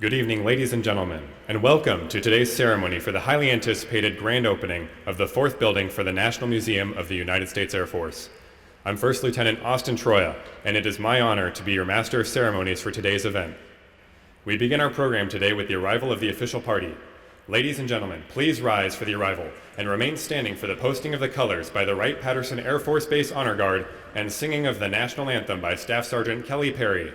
Good evening, ladies and gentlemen, and welcome to today's ceremony for the highly anticipated grand opening of the fourth building for the National Museum of the United States Air Force. I'm First Lieutenant Austin Troya, and it is my honor to be your Master of Ceremonies for today's event. We begin our program today with the arrival of the official party. Ladies and gentlemen, please rise for the arrival and remain standing for the posting of the colors by the Wright-Patterson Air Force Base Honor Guard and singing of the National Anthem by Staff Sergeant Kelly Perry.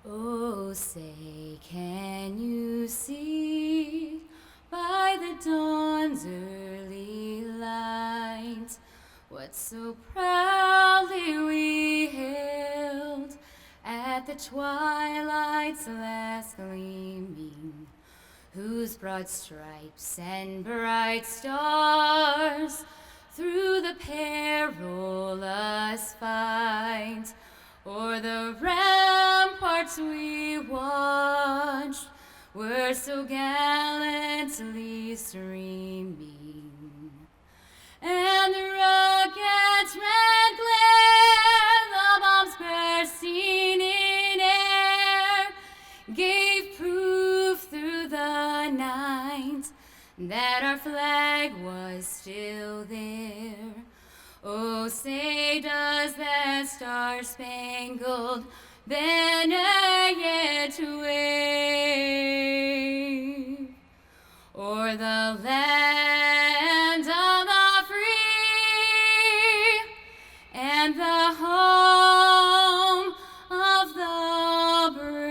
Oh, say, can you see by the dawn's early light what so proudly we hailed at the twilight's last gleaming, whose broad stripes and bright stars through the perilous fight o'er the ramparts we watched were so gallantly streaming, and the rocket's red glare, the bombs bursting in air, gave proof through the night that our flag was still there. Oh, say, does that star-spangled banner yet wave o'er the land of the free and the home of the brave?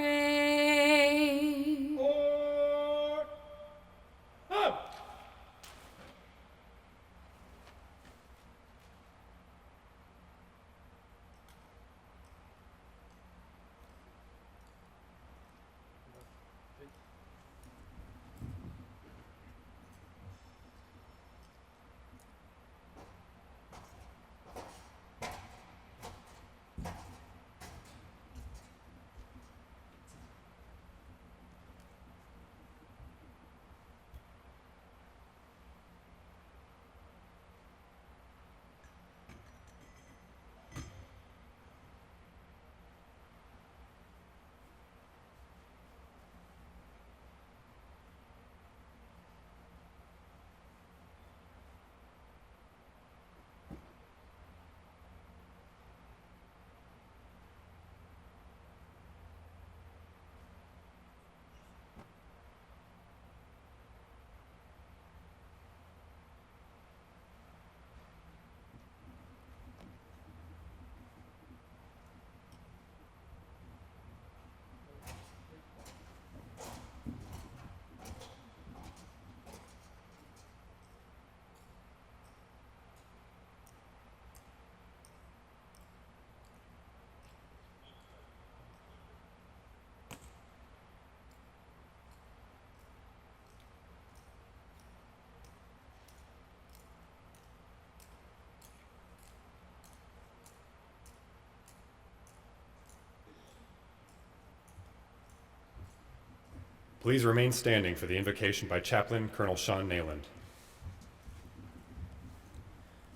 Please remain standing for the invocation by Chaplain Colonel Sean Nayland.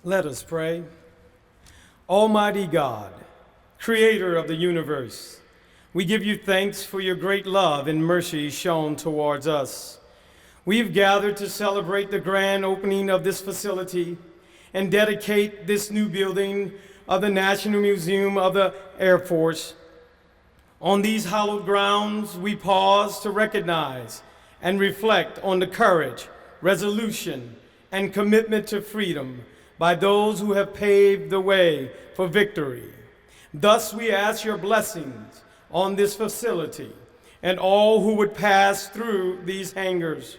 Let us pray. Almighty God, creator of the universe, we give you thanks for your great love and mercy shown towards us. We've gathered to celebrate the grand opening of this facility and dedicate this new building of the National Museum of the Air Force. On these hallowed grounds, we pause to recognize and reflect on the courage, resolution, and commitment to freedom by those who have paved the way for victory. Thus, we ask your blessings on this facility and all who would pass through these hangars.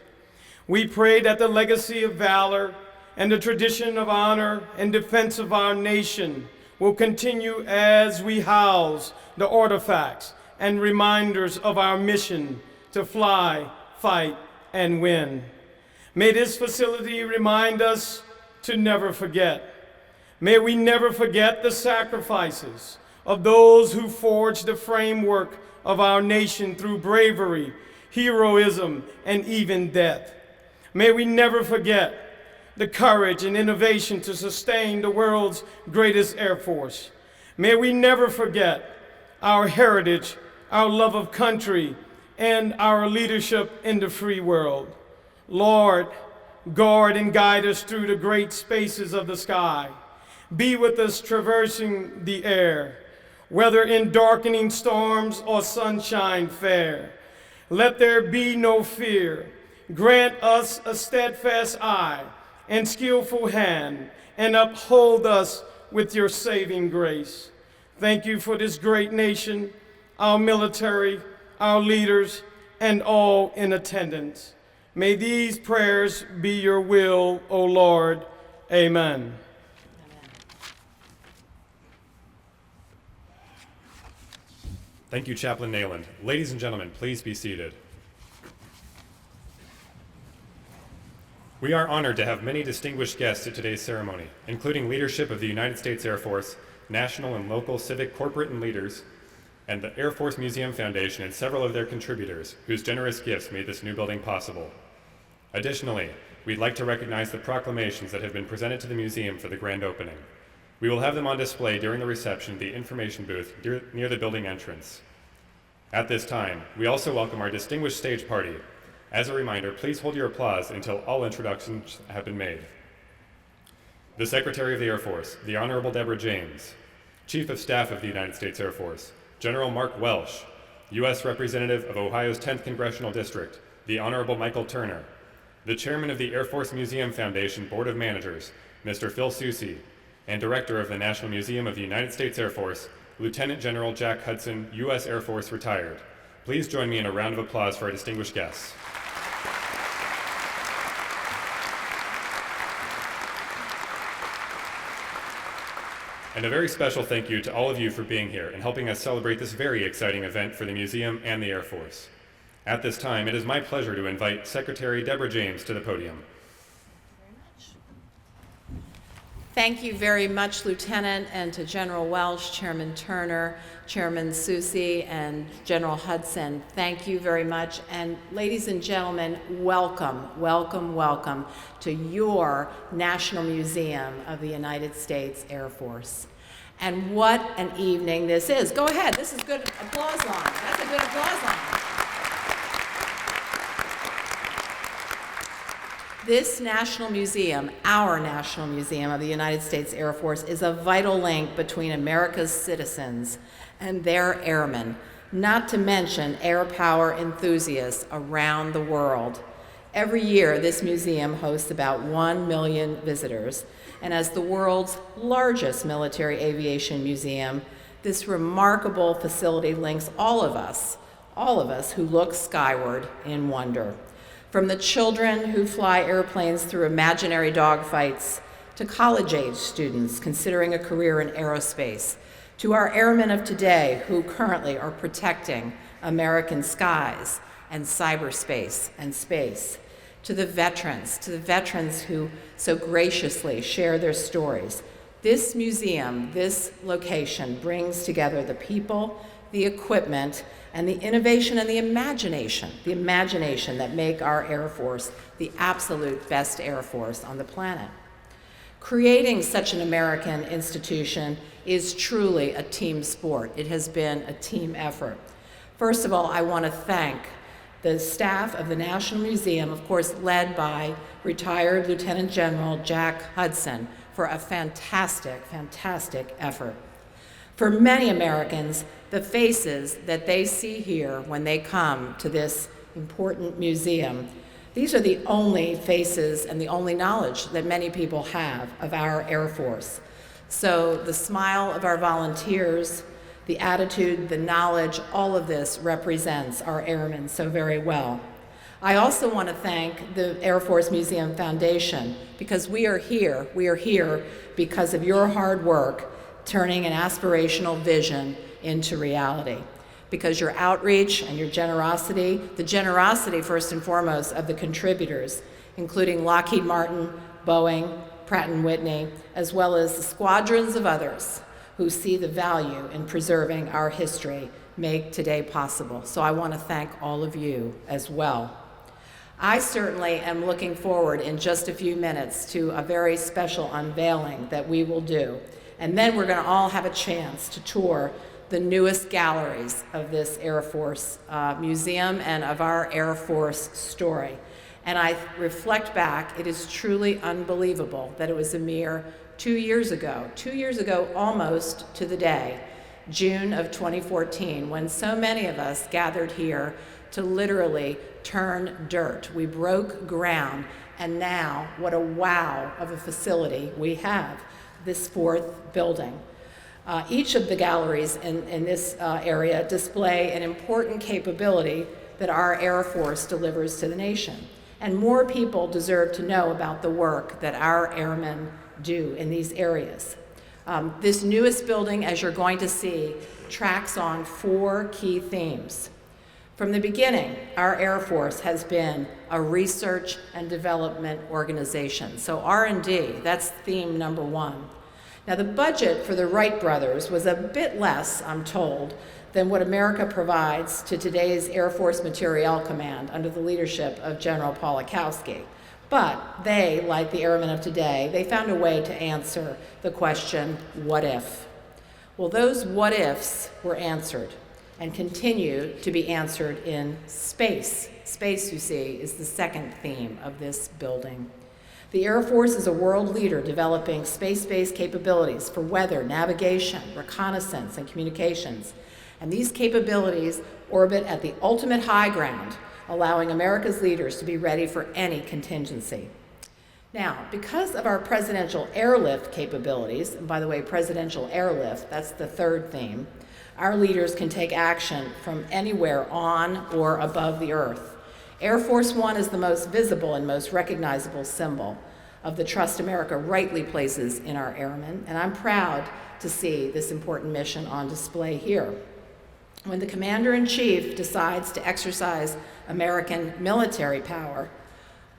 We pray that the legacy of valor and the tradition of honor and defense of our nation will continue as we house the artifacts and reminders of our mission to fly, fight, and win. May this facility remind us to never forget. May we never forget the sacrifices of those who forged the framework of our nation through bravery, heroism, and even death. May we never forget the courage and innovation to sustain the world's greatest Air Force. May we never forget our heritage, our love of country, and our leadership in the free world. Lord, guard and guide us through the great spaces of the sky. Be with us traversing the air, whether in darkening storms or sunshine fair. Let there be no fear. Grant us a steadfast eye and skillful hand, and uphold us with your saving grace. Thank you for this great nation, our military, our leaders, and all in attendance. May these prayers be your will, O Lord. Amen. Thank you, Chaplain Nayland. Ladies and gentlemen, please be seated. We are honored to have many distinguished guests at today's ceremony, including leadership of the United States Air Force, national and local civic, corporate, and leaders, and the Air Force Museum Foundation and several of their contributors, whose generous gifts made this new building possible. Additionally, we'd like to recognize the proclamations that have been presented to the museum for the grand opening. We will have them on display during the reception at the information booth near the building entrance. At this time, we also welcome our distinguished stage party. As a reminder, please hold your applause until all introductions have been made. The Secretary of the Air Force, the Honorable Deborah James, Chief of Staff of the United States Air Force, General Mark Welsh, U.S. Representative of Ohio's 10th Congressional District, the Honorable Michael Turner, the Chairman of the Air Force Museum Foundation Board of Managers, Mr. Phil Soucy, and Director of the National Museum of the United States Air Force, Lieutenant General Jack Hudson, U.S. Air Force retired. Please join me in a round of applause for our distinguished guests. And a very special thank you to all of you for being here and helping us celebrate this very exciting event for the museum and the Air Force. At this time, it is my pleasure to invite Secretary Deborah James to the podium. Thank you very much, Lieutenant, and to General Welsh, Chairman Turner, Chairman Soucy, and General Hudson. Thank you very much. And ladies and gentlemen, welcome, welcome, welcome to your National Museum of the United States Air Force. And what an evening this is. Go ahead, this is good applause line. That's a good applause line. This National Museum, our National Museum of the United States Air Force, is a vital link between America's citizens and their airmen, not to mention air power enthusiasts around the world. Every year, this museum hosts about 1 million visitors, and as the world's largest military aviation museum, this remarkable facility links all of us who look skyward in wonder. From the children who fly airplanes through imaginary dogfights, to college-age students considering a career in aerospace, to our airmen of today who currently are protecting American skies and cyberspace and space, to the veterans who so graciously share their stories. This museum, this location brings together the people, the equipment, and the innovation and the imagination that make our Air Force the absolute best Air Force on the planet. Creating such an American institution is truly a team sport. It has been a team effort. First of all, I want to thank the staff of the National Museum, of course led by retired Lieutenant General Jack Hudson, for a fantastic, fantastic effort. For many Americans, the faces that they see here when they come to this important museum, these are the only faces and the only knowledge that many people have of our Air Force. So the smile of our volunteers, the attitude, the knowledge, all of this represents our airmen so very well. I also want to thank the Air Force Museum Foundation, because we are here because of your hard work turning an aspirational vision into reality. Because your outreach and your generosity, the generosity first and foremost of the contributors, including Lockheed Martin, Boeing, Pratt & Whitney, as well as the squadrons of others who see the value in preserving our history, make today possible. So I want to thank all of you as well. I certainly am looking forward in just a few minutes to a very special unveiling that we will do. And then we're going to all have a chance to tour the newest galleries of this Air Force Museum and of our Air Force story. And I reflect back, it is truly unbelievable that it was a mere 2 years ago almost to the day, June of 2014, when so many of us gathered here to literally turn dirt. We broke ground, and now what a wow of a facility we have, this fourth building. Each of the galleries in this area display an important capability that our Air Force delivers to the nation. And more people deserve to know about the work that our airmen do in these areas. This newest building, as you're going to see, tracks on 4 key themes. From the beginning, our Air Force has been a research and development organization. So R&D, that's theme number 1. Now, the budget for the Wright brothers was a bit less, I'm told, than what America provides to today's Air Force Materiel Command under the leadership of General Polakowski. But they, like the airmen of today, they found a way to answer the question, what if? Well, those what ifs were answered and continue to be answered in space. Space, you see, is the second theme of this building. The Air Force is a world leader developing space-based capabilities for weather, navigation, reconnaissance, and communications. And these capabilities orbit at the ultimate high ground, allowing America's leaders to be ready for any contingency. Now, because of our presidential airlift capabilities, and by the way, presidential airlift, that's the third theme, our leaders can take action from anywhere on or above the earth. Air Force One is the most visible and most recognizable symbol of the trust America rightly places in our airmen, and I'm proud to see this important mission on display here. When the Commander-in-Chief decides to exercise American military power,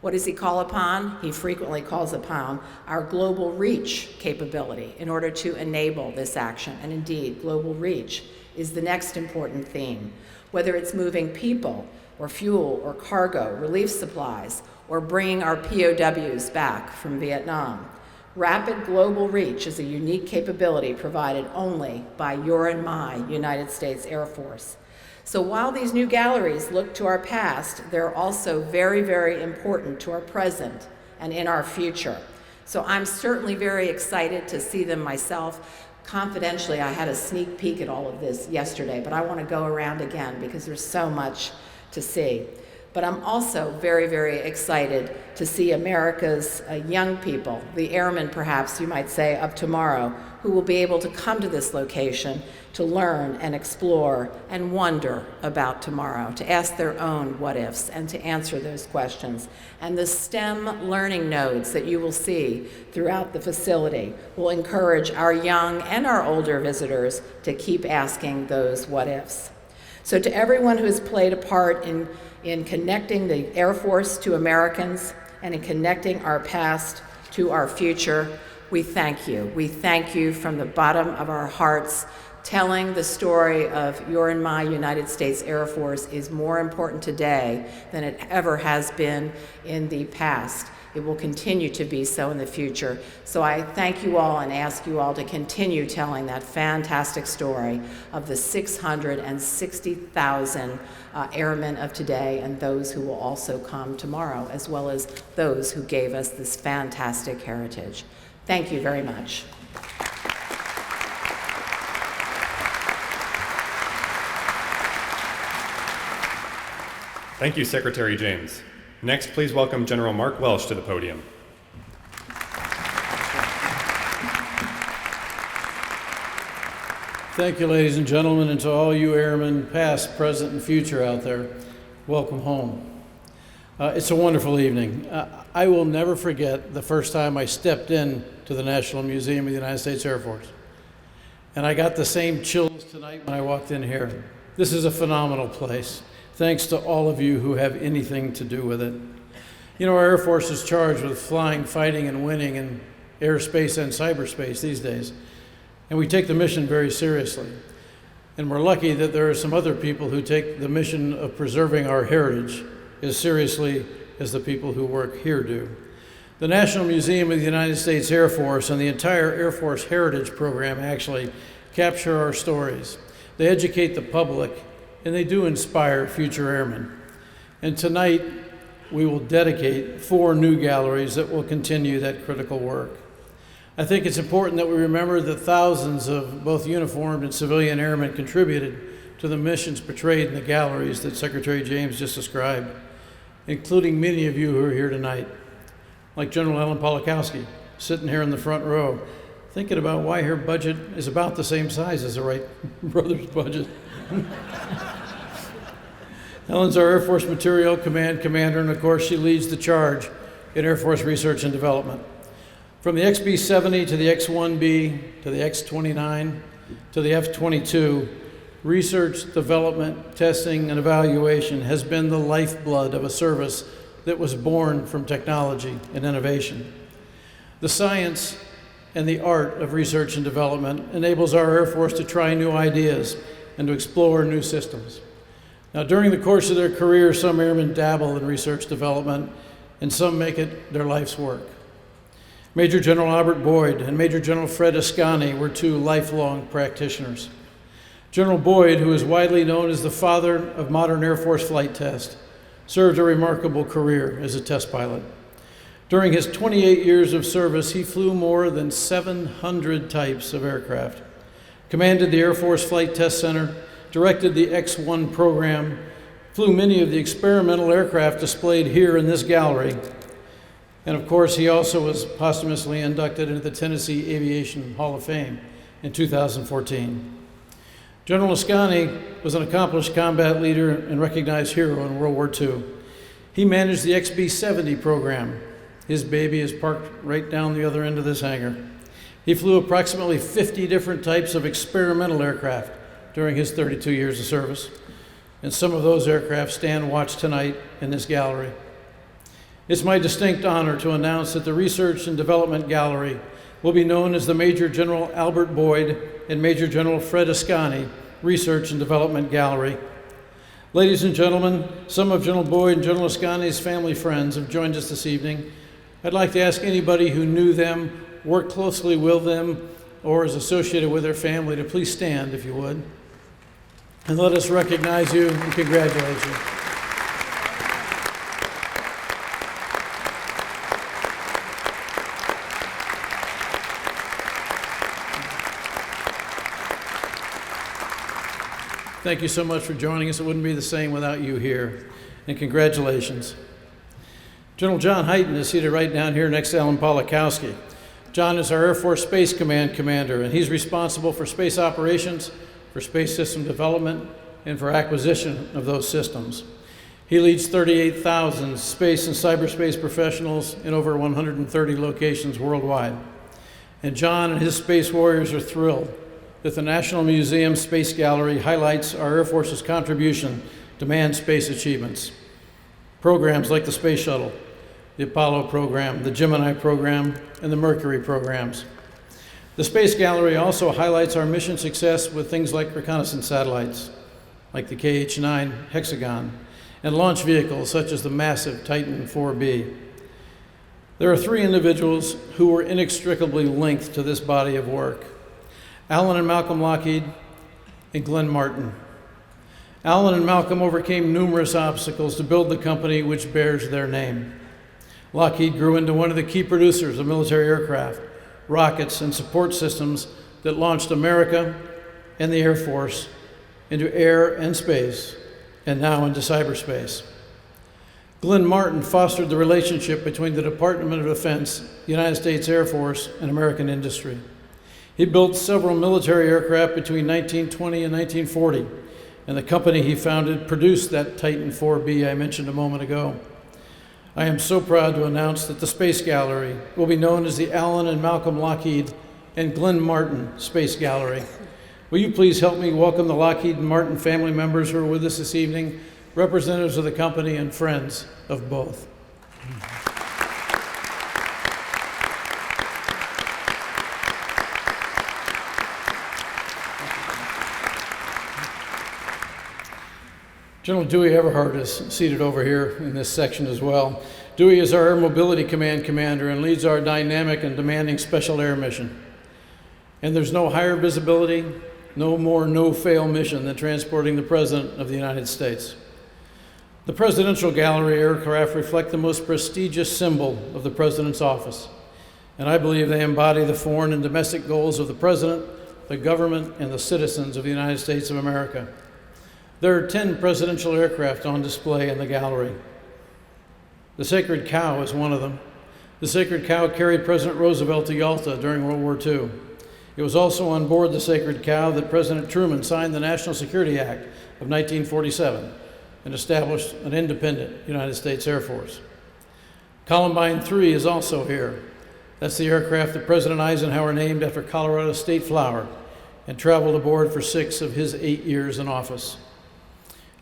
what does he call upon? He frequently calls upon our global reach capability in order to enable this action. And indeed, global reach is the next important theme. Whether it's moving people or fuel or cargo, relief supplies, or bringing our POWs back from Vietnam. Rapid global reach is a unique capability provided only by your and my United States Air Force. So while these new galleries look to our past, they're also very, very important to our present and in our future. So I'm certainly very excited to see them myself. Confidentially, I had a sneak peek at all of this yesterday, but I want to go around again because there's so much to see. But I'm also very, very excited to see America's young people, the airmen perhaps you might say of tomorrow, who will be able to come to this location to learn and explore and wonder about tomorrow, to ask their own what ifs and to answer those questions. And the STEM learning nodes that you will see throughout the facility will encourage our young and our older visitors to keep asking those what ifs. So to everyone who has played a part in connecting the Air Force to Americans and in connecting our past to our future, we thank you. We thank you from the bottom of our hearts. Telling the story of your and my United States Air Force is more important today than it ever has been in the past. It will continue to be so in the future. So I thank you all and ask you all to continue telling that fantastic story of the 660,000 airmen of today and those who will also come tomorrow, as well as those who gave us this fantastic heritage. Thank you very much. Thank you, Secretary James. Next, please welcome General Mark Welsh to the podium. Thank you, ladies and gentlemen, and to all you airmen, past, present, and future out there, welcome home. It's a wonderful evening. I will never forget the first time I stepped in to the National Museum of the United States Air Force. And I got the same chills tonight when I walked in here. This is a phenomenal place. Thanks to all of you who have anything to do with it. You know, our Air Force is charged with flying, fighting, and winning in airspace and cyberspace these days. And we take the mission very seriously. And we're lucky that there are some other people who take the mission of preserving our heritage as seriously as the people who work here do. The National Museum of the United States Air Force and the entire Air Force Heritage Program actually capture our stories. They educate the public, and they do inspire future airmen. And tonight, we will dedicate 4 new galleries that will continue that critical work. I think it's important that we remember that thousands of both uniformed and civilian airmen contributed to the missions portrayed in the galleries that Secretary James just described, including many of you who are here tonight, like General Ellen Polakowski, sitting here in the front row, thinking about why her budget is about the same size as the Wright brothers' budget. Ellen's our Air Force Materiel Command commander, and of course she leads the charge in Air Force research and development. From the XB-70 to the X-1B to the X-29 to the F-22, research, development, testing, and evaluation has been the lifeblood of a service that was born from technology and innovation. The science and the art of research and development enables our Air Force to try new ideas and to explore new systems. Now, during the course of their career, some airmen dabble in research development, and some make it their life's work. Major General Albert Boyd and Major General Fred Ascani were 2 lifelong practitioners. General Boyd, who is widely known as the father of modern Air Force flight test, served a remarkable career as a test pilot. During his 28 years of service, he flew more than 700 types of aircraft, commanded the Air Force Flight Test Center, directed the X-1 program, flew many of the experimental aircraft displayed here in this gallery, and of course he also was posthumously inducted into the Tennessee Aviation Hall of Fame in 2014. General Ascani was an accomplished combat leader and recognized hero in World War II. He managed the XB-70 program. His baby is parked right down the other end of this hangar. He flew approximately 50 different types of experimental aircraft during his 32 years of service, and some of those aircraft stand watch tonight in this gallery. It's my distinct honor to announce that the Research and Development Gallery will be known as the Major General Albert Boyd and Major General Fred Ascani Research and Development Gallery. Ladies and gentlemen, some of General Boyd and General Ascani's family friends have joined us this evening. I'd like to ask anybody who knew them, worked closely with them, or is associated with their family to please stand, if you would. And let us recognize you and congratulate you. Thank you so much for joining us. It wouldn't be the same without you here. And congratulations. General John Hyten is seated right down here next to Ellen Polakowski. John is our Air Force Space Command commander, and he's responsible for space operations, for space system development, and for acquisition of those systems. He leads 38,000 space and cyberspace professionals in over 130 locations worldwide. And John and his space warriors are thrilled that the National Museum Space Gallery highlights our Air Force's contribution to manned space achievements. Programs like the Space Shuttle, the Apollo program, the Gemini program, and the Mercury programs. The Space Gallery also highlights our mission success with things like reconnaissance satellites, like the KH-9 Hexagon, and launch vehicles such as the massive Titan 4B. There are three individuals who were inextricably linked to this body of work: Alan and Malcolm Lockheed and Glenn Martin. Alan and Malcolm overcame numerous obstacles to build the company which bears their name. Lockheed grew into one of the key producers of military aircraft, rockets, and support systems that launched America and the Air Force into air and space, and now into cyberspace. Glenn Martin fostered the relationship between the Department of Defense, the United States Air Force, and American industry. He built several military aircraft between 1920 and 1940, and the company he founded produced that Titan 4B I mentioned a moment ago. I am so proud to announce that the Space Gallery will be known as the Alan and Malcolm Lockheed and Glenn Martin Space Gallery. Will you please help me welcome the Lockheed and Martin family members who are with us this evening, representatives of the company and friends of both. General Dewey Everhart is seated over here in this section as well. Dewey is our Air Mobility Command commander and leads our dynamic and demanding special air mission. And there's no higher visibility, no more no-fail mission than transporting the President of the United States. The Presidential Gallery aircraft reflect the most prestigious symbol of the President's office, and I believe they embody the foreign and domestic goals of the President, the government, and the citizens of the United States of America. There are 10 presidential aircraft on display in the gallery. The Sacred Cow is one of them. The Sacred Cow carried President Roosevelt to Yalta during World War II. It was also on board the Sacred Cow that President Truman signed the National Security Act of 1947 and established an independent United States Air Force. Columbine 3 is also here. That's the aircraft that President Eisenhower named after Colorado's state flower and traveled aboard for 6 of his 8 years in office.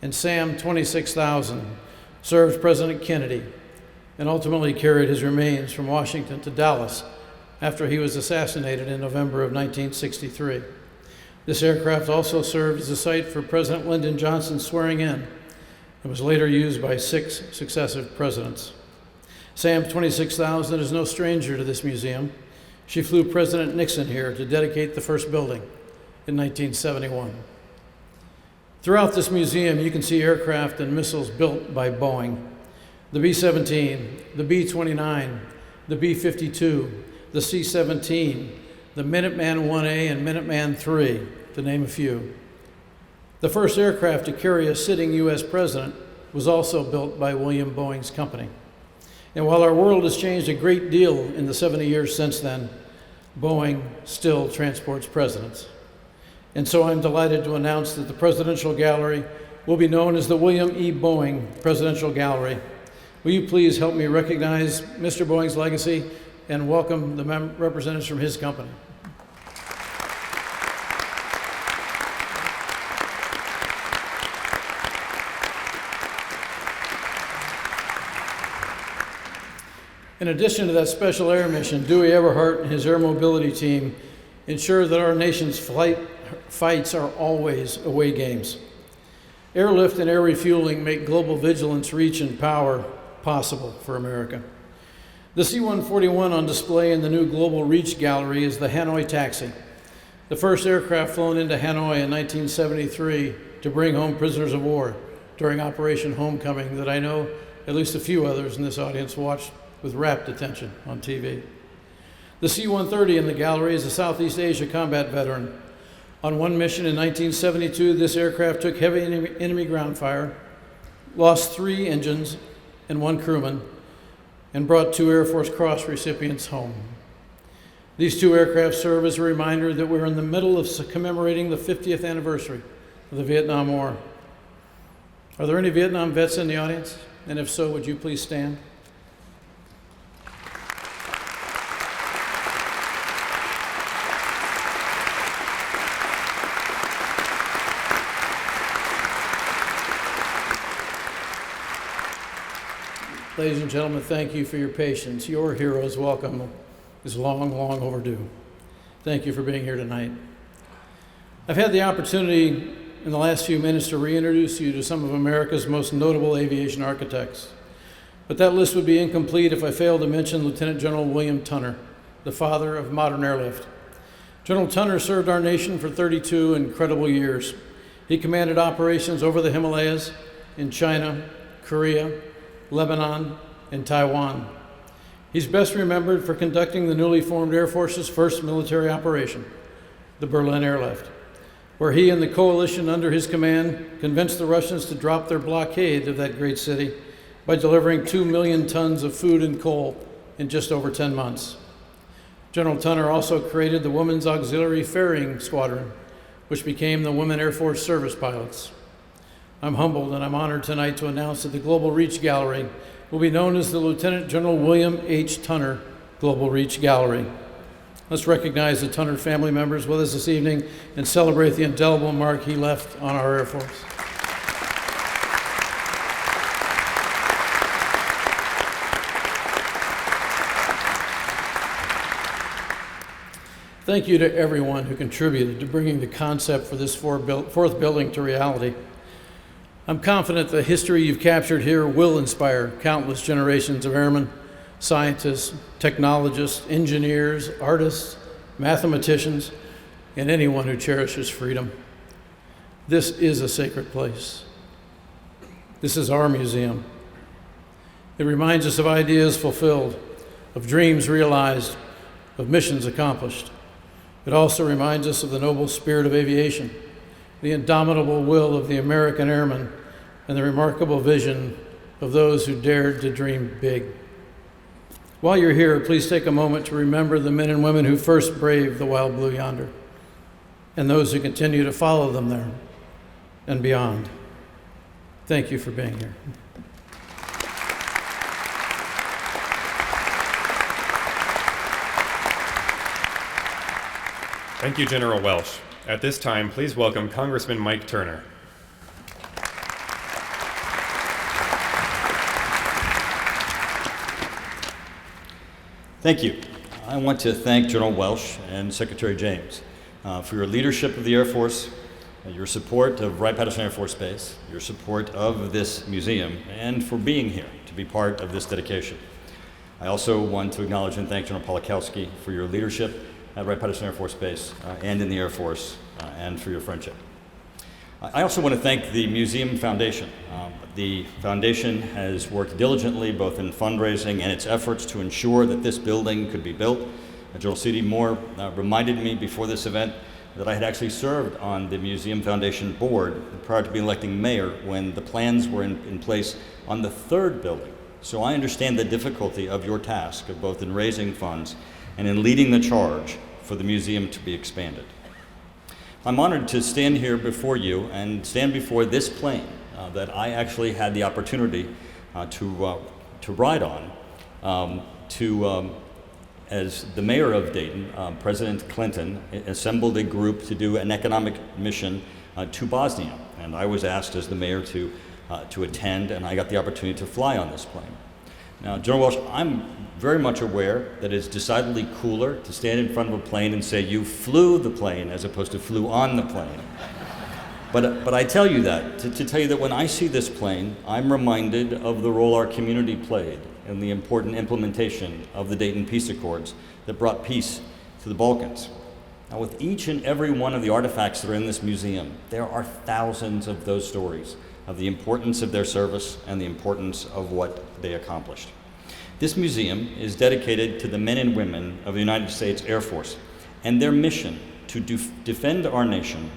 And SAM 26,000 served President Kennedy and ultimately carried his remains from Washington to Dallas after he was assassinated in November of 1963. This aircraft also served as a site for President Lyndon Johnson's swearing in and was later used by 6 successive presidents. SAM 26,000 is no stranger to this museum. She flew President Nixon here to dedicate the first building in 1971. Throughout this museum, you can see aircraft and missiles built by Boeing. The B-17, the B-29, the B-52, the C-17, the Minuteman I-A and Minuteman III, to name a few. The first aircraft to carry a sitting U.S. president was also built by William Boeing's company. And while our world has changed a great deal in the 70 years since then, Boeing still transports presidents. And so I'm delighted to announce that the Presidential Gallery will be known as the William E. Boeing Presidential Gallery. Will you please help me recognize Mr. Boeing's legacy and welcome the representatives from his company. In addition to that special air mission, Dewey Everhart and his air mobility team ensure that our nation's fights are always away games. Airlift and air refueling make global vigilance, reach, and power possible for America. The C-141 on display in the new Global Reach Gallery is the Hanoi Taxi, the first aircraft flown into Hanoi in 1973 to bring home prisoners of war during Operation Homecoming that I know at least a few others in this audience watched with rapt attention on TV. The C-130 in the gallery is a Southeast Asia combat veteran. On one mission in 1972, this aircraft took heavy enemy ground fire, lost 3 engines and 1 crewman, and brought 2 Air Force Cross recipients home. These 2 aircraft serve as a reminder that we're in the middle of commemorating the 50th anniversary of the Vietnam War. Are there any Vietnam vets in the audience? And if so, would you please stand? Ladies and gentlemen, thank you for your patience. Your hero's welcome is long, long overdue. Thank you for being here tonight. I've had the opportunity in the last few minutes to reintroduce you to some of America's most notable aviation architects. But that list would be incomplete if I failed to mention Lieutenant General William Turner, the father of modern airlift. General Turner served our nation for 32 incredible years. He commanded operations over the Himalayas, in China, Korea, Lebanon, and Taiwan. He's best remembered for conducting the newly formed Air Force's first military operation, the Berlin Airlift, where he and the coalition under his command convinced the Russians to drop their blockade of that great city by delivering 2 million tons of food and coal in just over 10 months. General Turner also created the Women's Auxiliary Ferrying Squadron, which became the Women Air Force Service Pilots. I'm humbled and I'm honored tonight to announce that the Global Reach Gallery will be known as the Lieutenant General William H. Turner Global Reach Gallery. Let's recognize the Turner family members with us this evening and celebrate the indelible mark he left on our Air Force. Thank you to everyone who contributed to bringing the concept for this fourth building to reality. I'm confident the history you've captured here will inspire countless generations of airmen, scientists, technologists, engineers, artists, mathematicians, and anyone who cherishes freedom. This is a sacred place. This is our museum. It reminds us of ideas fulfilled, of dreams realized, of missions accomplished. It also reminds us of the noble spirit of aviation, the indomitable will of the American airman, and the remarkable vision of those who dared to dream big. While you're here, please take a moment to remember the men and women who first braved the wild blue yonder, and those who continue to follow them there and beyond. Thank you for being here. Thank you, General Welsh. At this time, please welcome Congressman Mike Turner. Thank you. I want to thank General Welsh and Secretary James for your leadership of the Air Force, your support of Wright-Patterson Air Force Base, your support of this museum, and for being here to be part of this dedication. I also want to acknowledge and thank General Polakowski for your leadership at Wright-Patterson Air Force Base and in the Air Force, and for your friendship. I also want to thank the Museum Foundation. The foundation has worked diligently both in fundraising and its efforts to ensure that this building could be built. General C.D. Moore reminded me before this event that I had actually served on the Museum Foundation board prior to being elected mayor when the plans were in place on the third building. So I understand the difficulty of your task of both in raising funds and in leading the charge for the museum to be expanded. I'm honored to stand here before you and stand before this plane that I actually had the opportunity to ride on as the mayor of Dayton. President Clinton assembled a group to do an economic mission to Bosnia, and I was asked as the mayor to attend, and I got the opportunity to fly on this plane. Now, General Welsh, I'm very much aware that it's decidedly cooler to stand in front of a plane and say you flew the plane as opposed to flew on the plane. But I tell you that to tell you that when I see this plane, I'm reminded of the role our community played in the important implementation of the Dayton Peace Accords that brought peace to the Balkans. Now, with each and every one of the artifacts that are in this museum, there are thousands of those stories of the importance of their service and the importance of what they accomplished. This museum is dedicated to the men and women of the United States Air Force and their mission to defend our nation,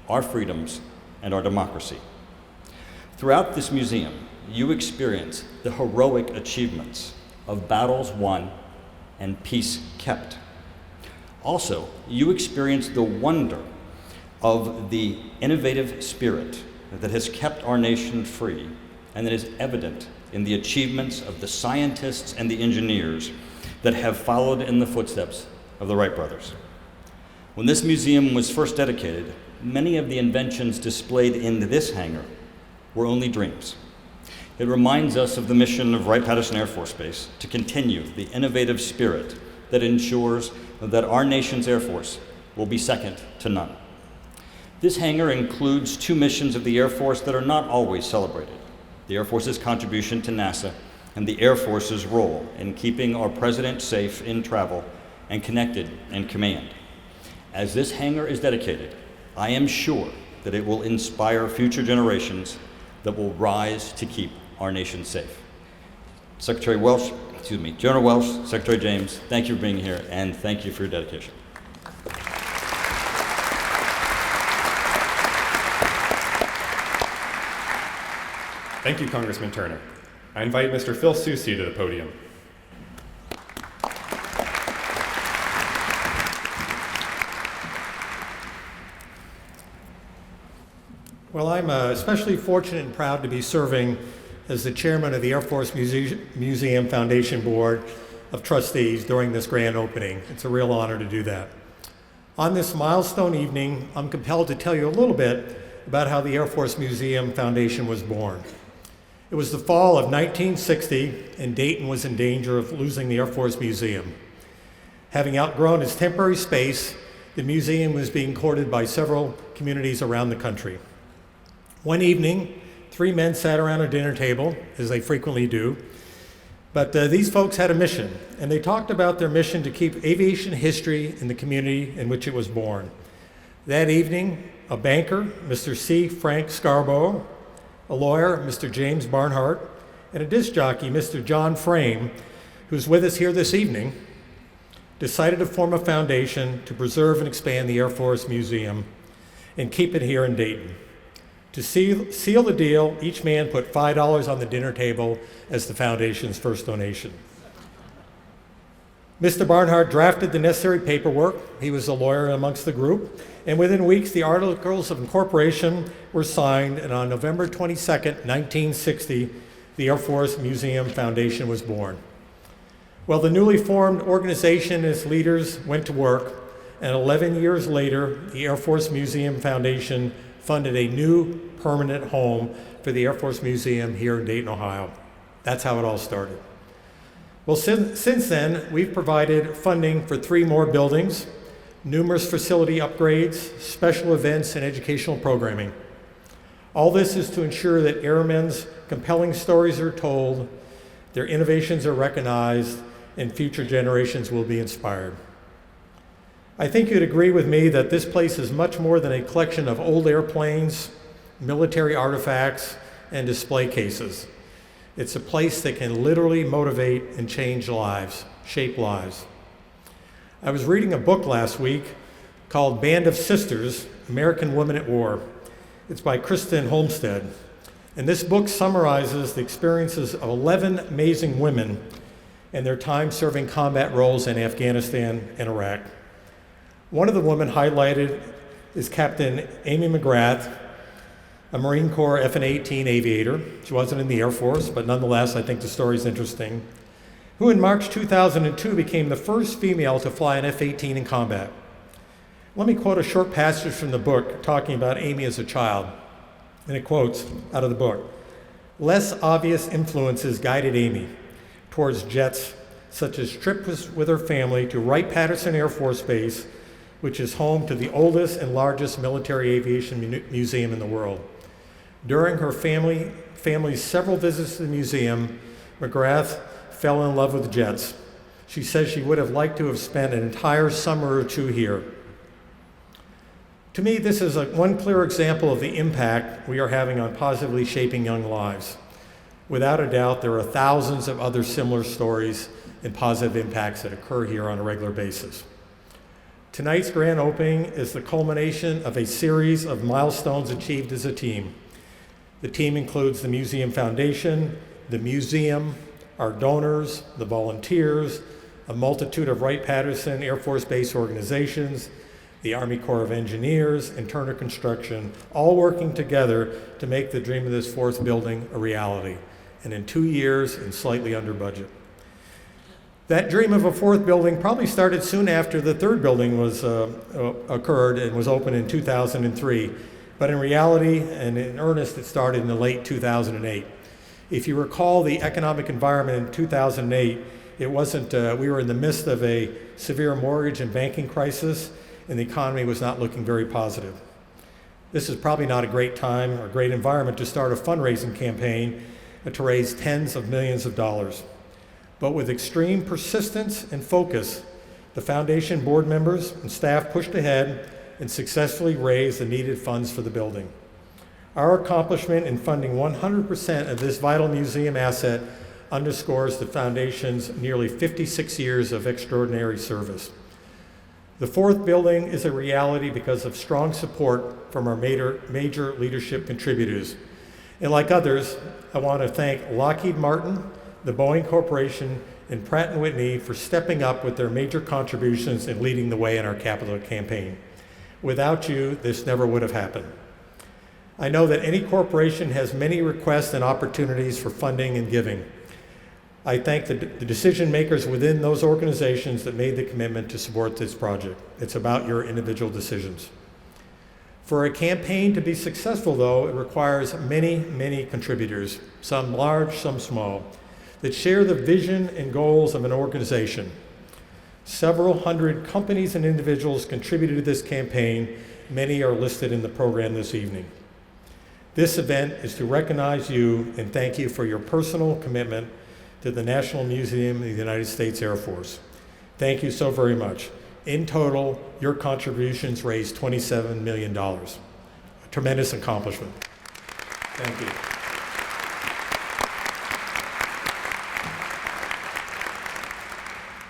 our freedoms, and our democracy. Throughout this museum, you experience the heroic achievements of battles won and peace kept. Also, you experience the wonder of the innovative spirit that has kept our nation free and that is evident in the achievements of the scientists and the engineers that have followed in the footsteps of the Wright brothers. When this museum was first dedicated, many of the inventions displayed in this hangar were only dreams. It reminds us of the mission of Wright-Patterson Air Force Base to continue the innovative spirit that ensures that our nation's Air Force will be second to none. This hangar includes 2 missions of the Air Force that are not always celebrated: the Air Force's contribution to NASA and the Air Force's role in keeping our president safe in travel and connected in command. As this hangar is dedicated, I am sure that it will inspire future generations that will rise to keep our nation safe. General Welsh, Secretary James, thank you for being here, and thank you for your dedication. Thank you, Congressman Turner. I invite Mr. Phil Soucy to the podium. Well, I'm especially fortunate and proud to be serving as the chairman of the Air Force Museum Foundation Board of Trustees during this grand opening. It's a real honor to do that. On this milestone evening, I'm compelled to tell you a little bit about how the Air Force Museum Foundation was born. It was the fall of 1960, and Dayton was in danger of losing the Air Force Museum. Having outgrown its temporary space, the museum was being courted by several communities around the country. One evening, 3 men sat around a dinner table, as they frequently do, but these folks had a mission, and they talked about their mission to keep aviation history in the community in which it was born. That evening, a banker, Mr. C. Frank Scarborough, a lawyer, Mr. James Barnhart, and a disc jockey, Mr. John Frame, who's with us here this evening, decided to form a foundation to preserve and expand the Air Force Museum and keep it here in Dayton. To seal the deal, each man put $5 on the dinner table as the foundation's first donation. Mr. Barnhart drafted the necessary paperwork. He was a lawyer amongst the group. And within weeks, the Articles of Incorporation were signed, and on November 22nd, 1960, the Air Force Museum Foundation was born. Well, the newly formed organization and its leaders went to work, and 11 years later, the Air Force Museum Foundation funded a new permanent home for the Air Force Museum here in Dayton, Ohio. That's how it all started. Well, since then, we've provided funding for 3 more buildings, numerous facility upgrades, special events, and educational programming. All this is to ensure that airmen's compelling stories are told, their innovations are recognized, and future generations will be inspired. I think you'd agree with me that this place is much more than a collection of old airplanes, military artifacts, and display cases. It's a place that can literally motivate and change lives, shape lives. I was reading a book last week called Band of Sisters, American Women at War. It's by Kristen Holmstead. And this book summarizes the experiences of 11 amazing women and their time serving combat roles in Afghanistan and Iraq. One of the women highlighted is Captain Amy McGrath, a Marine Corps FN-18 aviator. She wasn't in the Air Force, but nonetheless, I think the story is interesting, who in March 2002 became the first female to fly an F-18 in combat. Let me quote a short passage from the book talking about Amy as a child. And it quotes out of the book: "Less obvious influences guided Amy towards jets, such as trips with her family to Wright-Patterson Air Force Base, which is home to the oldest and largest military aviation museum in the world. During her family's several visits to the museum, McGrath fell in love with jets. She says she would have liked to have spent an entire summer or 2 here." To me, this is one clear example of the impact we are having on positively shaping young lives. Without a doubt, there are thousands of other similar stories and positive impacts that occur here on a regular basis. Tonight's grand opening is the culmination of a series of milestones achieved as a team. The team includes the Museum Foundation, the museum, our donors, the volunteers, a multitude of Wright-Patterson Air Force Base organizations, the Army Corps of Engineers, and Turner Construction, all working together to make the dream of this 4th building a reality, and in 2 years and slightly under budget. That dream of a 4th building probably started soon after the 3rd building was occurred and was opened in 2003. But in reality and in earnest, it started in the late 2008. If you recall the economic environment in 2008, It wasn't, we were in the midst of a severe mortgage and banking crisis, and the economy was not looking very positive. This is probably not a great time or a great environment to start a fundraising campaign to raise tens of millions of dollars. But with extreme persistence and focus, the foundation board members and staff pushed ahead and successfully raised the needed funds for the building. Our accomplishment in funding 100% of this vital museum asset underscores the foundation's nearly 56 years of extraordinary service. The fourth building is a reality because of strong support from our major leadership contributors. And like others, I want to thank Lockheed Martin, the Boeing Corporation, and Pratt & Whitney for stepping up with their major contributions and leading the way in our capital campaign. Without you, this never would have happened. I know that any corporation has many requests and opportunities for funding and giving. I thank the decision makers within those organizations that made the commitment to support this project. It's about your individual decisions. For a campaign to be successful, though, it requires many contributors, some large, some small, that share the vision and goals of an organization. Several hundred companies and individuals contributed to this campaign. Many are listed in the program this evening. This event is to recognize you and thank you for your personal commitment to the National Museum of the United States Air Force. Thank you so very much. In total, your contributions raised $27 million. A tremendous accomplishment. Thank you.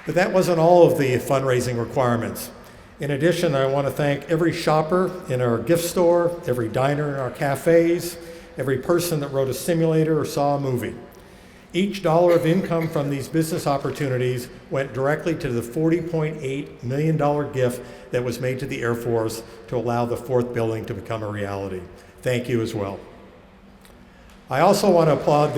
But that wasn't all of the fundraising requirements. In addition, I want to thank every shopper in our gift store, every diner in our cafes, every person that rode a simulator or saw a movie. Each dollar of income from these business opportunities went directly to the $40.8 million gift that was made to the Air Force to allow the fourth building to become a reality. Thank you as well. I also want to applaud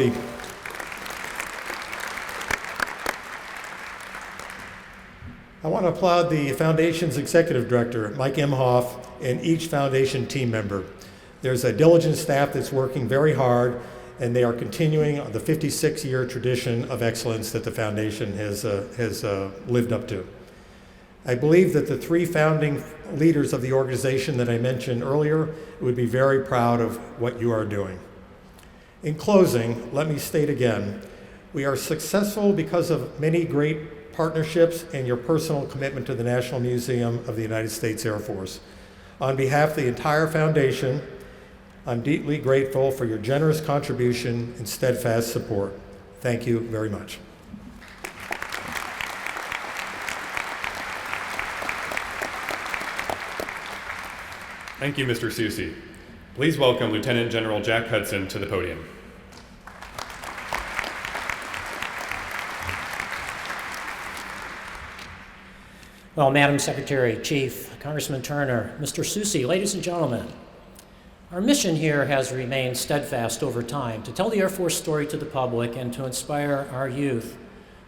the Foundation's Executive Director, Mike Imhoff, and each Foundation team member. There's a diligent staff that's working very hard, and they are continuing the 56-year tradition of excellence that the Foundation has lived up to. I believe that the three founding leaders of the organization that I mentioned earlier would be very proud of what you are doing. In closing, let me state again, we are successful because of many great partnerships and your personal commitment to the National Museum of the United States Air Force. On behalf of the entire Foundation, I'm deeply grateful for your generous contribution and steadfast support. Thank you very much. Thank you, Mr. Soucy. Please welcome Lieutenant General Jack Hudson to the podium. Well, Madam Secretary, Chief, Congressman Turner, Mr. Soucy, ladies and gentlemen, our mission here has remained steadfast over time to tell the Air Force story to the public and to inspire our youth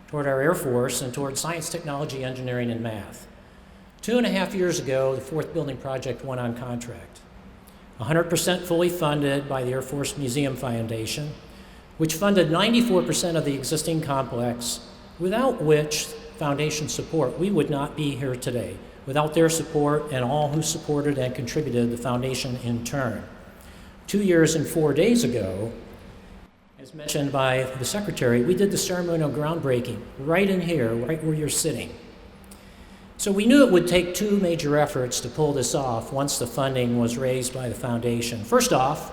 toward our Air Force and toward science, technology, engineering, and math. 2.5 years ago, the fourth building project went on contract. 100% fully funded by the Air Force Museum Foundation, which funded 94% of the existing complex, without which Foundation support, we would not be here today. Without their support and all who supported and contributed the Foundation in turn. 2 years and 4 days ago, as mentioned by the Secretary, we did the ceremonial groundbreaking right in here, right where you're sitting. So we knew it would take two major efforts to pull this off once the funding was raised by the Foundation. First off,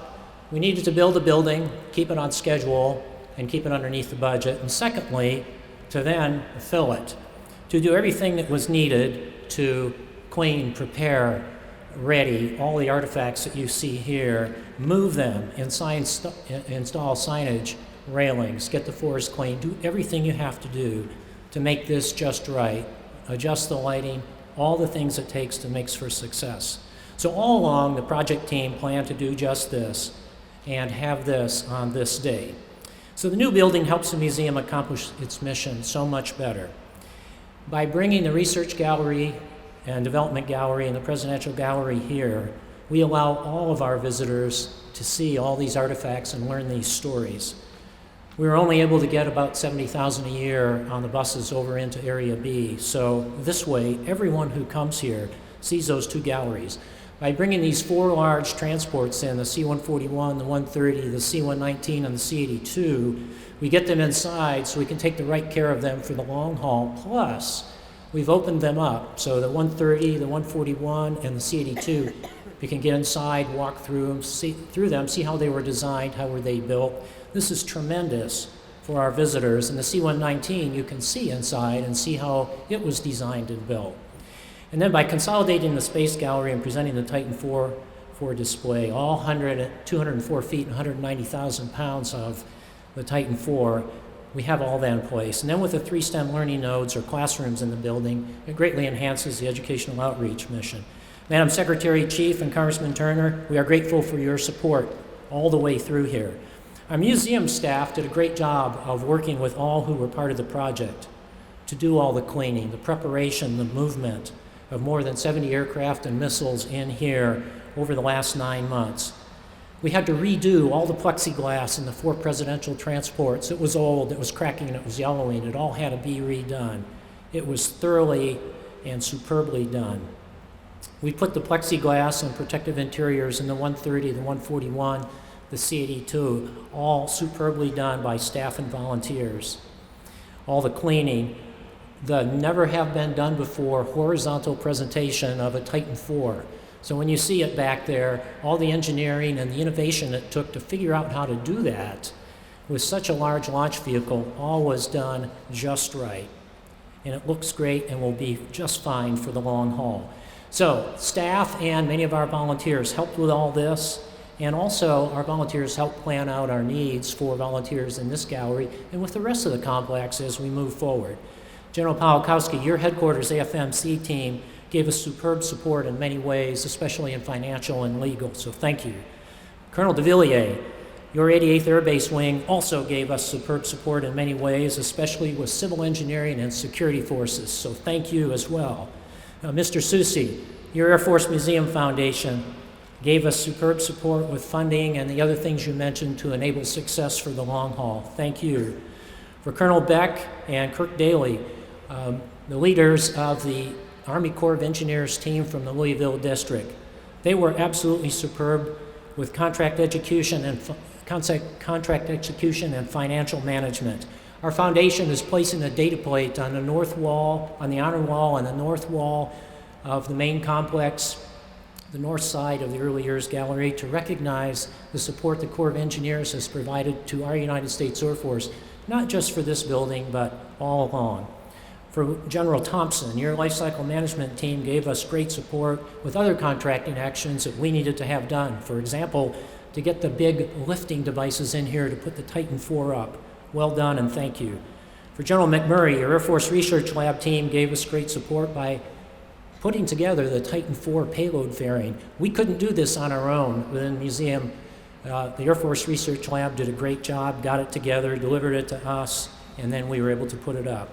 we needed to build a building, keep it on schedule, and keep it underneath the budget. And secondly, to then fill it, to do everything that was needed to clean, prepare, ready all the artifacts that you see here, move them, install signage, railings, get the floors clean, do everything you have to do to make this just right, adjust the lighting, all the things it takes to make for success. So all along, the project team planned to do just this and have this on this day. So the new building helps the museum accomplish its mission so much better. By bringing the research gallery and development gallery and the presidential gallery here, we allow all of our visitors to see all these artifacts and learn these stories. We were only able to get about 70,000 a year on the buses over into Area B. So this way, everyone who comes here sees those two galleries. By bringing these four large transports in, the C-141, the 130, the C-119, and the C-82, we get them inside so we can take the right care of them for the long haul. Plus, we've opened them up. So the 130, the 141, and the C-82, you can get inside, walk through them, see how they were designed, how were they built. This is tremendous for our visitors. And the C-119, you can see inside and see how it was designed and built. And then by consolidating the Space Gallery and presenting the Titan IV for display, all 204 feet and 190,000 pounds of the Titan IV, we have all that in place. And then with the 3 STEM learning nodes or classrooms in the building, it greatly enhances the educational outreach mission. Madam Secretary, Chief, and Congressman Turner, we are grateful for your support all the way through here. Our museum staff did a great job of working with all who were part of the project to do all the cleaning, the preparation, the movement of more than 70 aircraft and missiles in here over the last 9 months. We had to redo all the plexiglass in the 4 presidential transports. It was old, it was cracking, it was yellowing. It all had to be redone. It was thoroughly and superbly done. We put the plexiglass and protective interiors in the 130, the 141, the C-82, all superbly done by staff and volunteers. All the cleaning, the never have been done before horizontal presentation of a Titan IV. So when you see it back there, all the engineering and the innovation it took to figure out how to do that with such a large launch vehicle, all was done just right. And it looks great and will be just fine for the long haul. So staff and many of our volunteers helped with all this, and also our volunteers helped plan out our needs for volunteers in this gallery and with the rest of the complex as we move forward. General Pawlikowski, your headquarters AFMC team gave us superb support in many ways, especially in financial and legal, so thank you. Colonel de Villiers, your 88th Air Base Wing also gave us superb support in many ways, especially with civil engineering and security forces, so thank you as well. Mr. Susi, your Air Force Museum Foundation gave us superb support with funding and the other things you mentioned to enable success for the long haul. Thank you. For Colonel Beck and Kirk Daly, the leaders of the Army Corps of Engineers team from the Louisville District, they were absolutely superb with contract execution and financial management. Our foundation is placing a data plate on the north wall, on the honor wall, and the north wall of the main complex, the north side of the Early Years Gallery, to recognize the support the Corps of Engineers has provided to our United States Air Force, not just for this building, but all along. For General Thompson, your life cycle management team gave us great support with other contracting actions that we needed to have done. For example, to get the big lifting devices in here to put the Titan IV up. Well done, and thank you. For General McMurray, your Air Force Research Lab team gave us great support by putting together the Titan IV payload fairing. We couldn't do this on our own within the museum. The Air Force Research Lab did a great job, got it together, delivered it to us, and then we were able to put it up.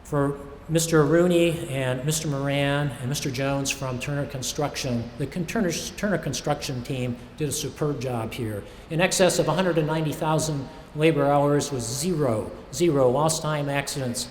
For Mr. Rooney and Mr. Moran and Mr. Jones from Turner Construction, the Turner Construction team did a superb job here. In excess of 190,000 labor hours with zero lost time accidents.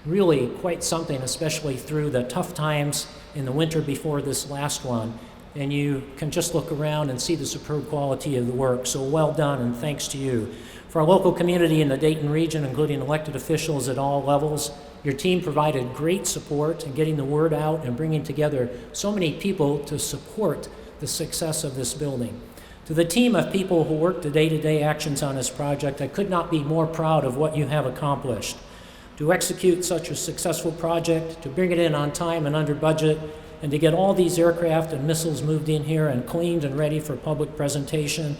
Really quite something, especially through the tough times in the winter before this last one. And you can just look around and see the superb quality of the work. So well done, and thanks to you. For our local community in the Dayton region, including elected officials at all levels, your team provided great support in getting the word out and bringing together so many people to support the success of this building. To the team of people who worked the day-to-day actions on this project, I could not be more proud of what you have accomplished. To execute such a successful project, to bring it in on time and under budget, and to get all these aircraft and missiles moved in here and cleaned and ready for public presentation,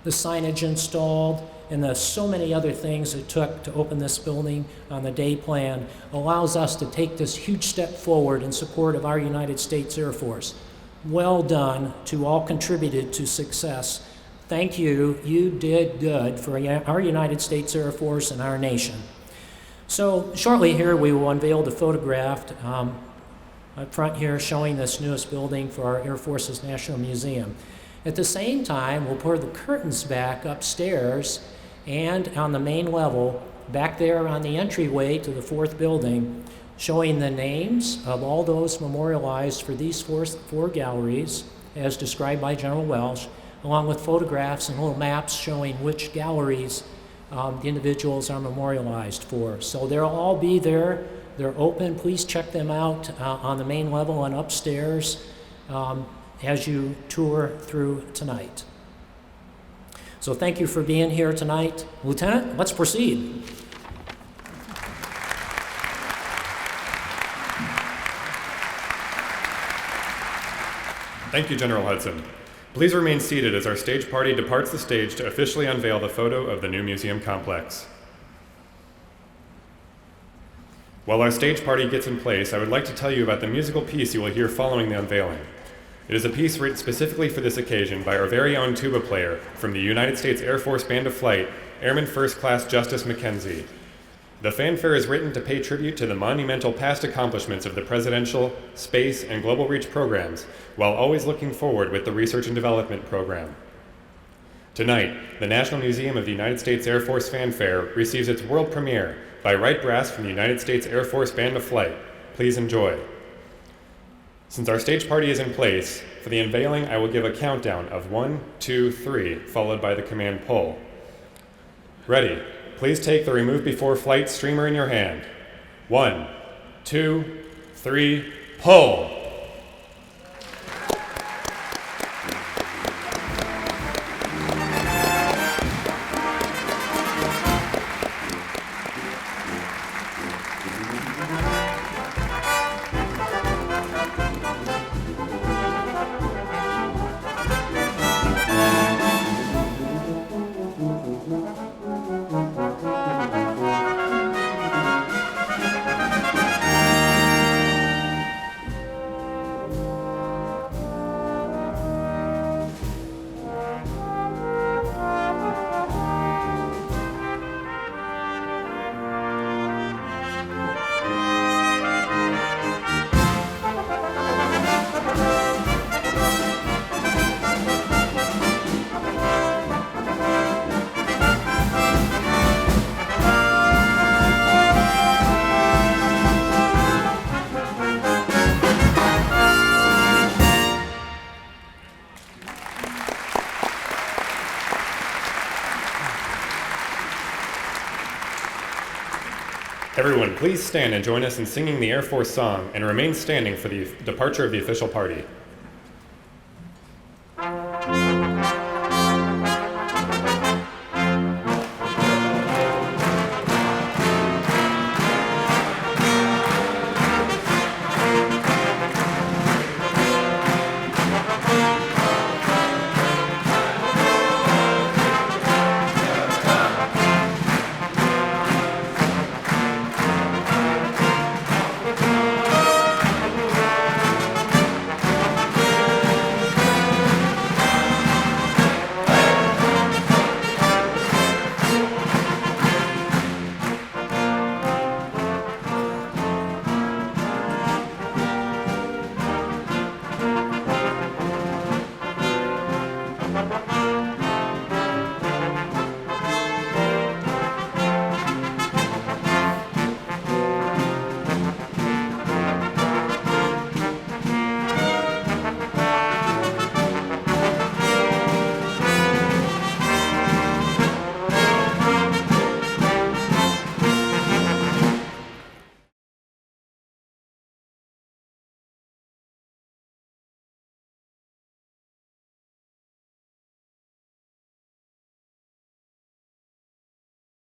the signage installed, and the so many other things it took to open this building on the day plan allows us to take this huge step forward in support of our United States Air Force. Well done to all contributed to success. Thank you. You did good for our United States Air Force and our nation. So shortly here we will unveil the photograph up front here showing this newest building for our Air Force's National Museum. At the same time, we'll pull the curtains back upstairs and on the main level, back there on the entryway to the fourth building, showing the names of all those memorialized for these four galleries, as described by General Welsh, along with photographs and little maps showing which galleries the individuals are memorialized for. So they'll all be there. They're open. Please check them out on the main level and upstairs as you tour through tonight. So thank you for being here tonight. Lieutenant, let's proceed. Thank you, General Hudson. Please remain seated as our stage party departs the stage to officially unveil the photo of the new museum complex. While our stage party gets in place, I would like to tell you about the musical piece you will hear following the unveiling. It is a piece written specifically for this occasion by our very own tuba player from the United States Air Force Band of Flight, Airman First Class Justice McKenzie. The fanfare is written to pay tribute to the monumental past accomplishments of the presidential, space, and global reach programs, while always looking forward with the research and development program. Tonight, the National Museum of the United States Air Force fanfare receives its world premiere by Wright Brass from the United States Air Force Band of Flight. Please enjoy. Since our stage party is in place, for the unveiling, I will give a countdown of 1, 2, 3, followed by the command pull. Ready? Please take the Remove Before Flight streamer in your hand. 1, 2, 3, pull! Everyone, please stand and join us in singing the Air Force song and remain standing for the departure of the official party.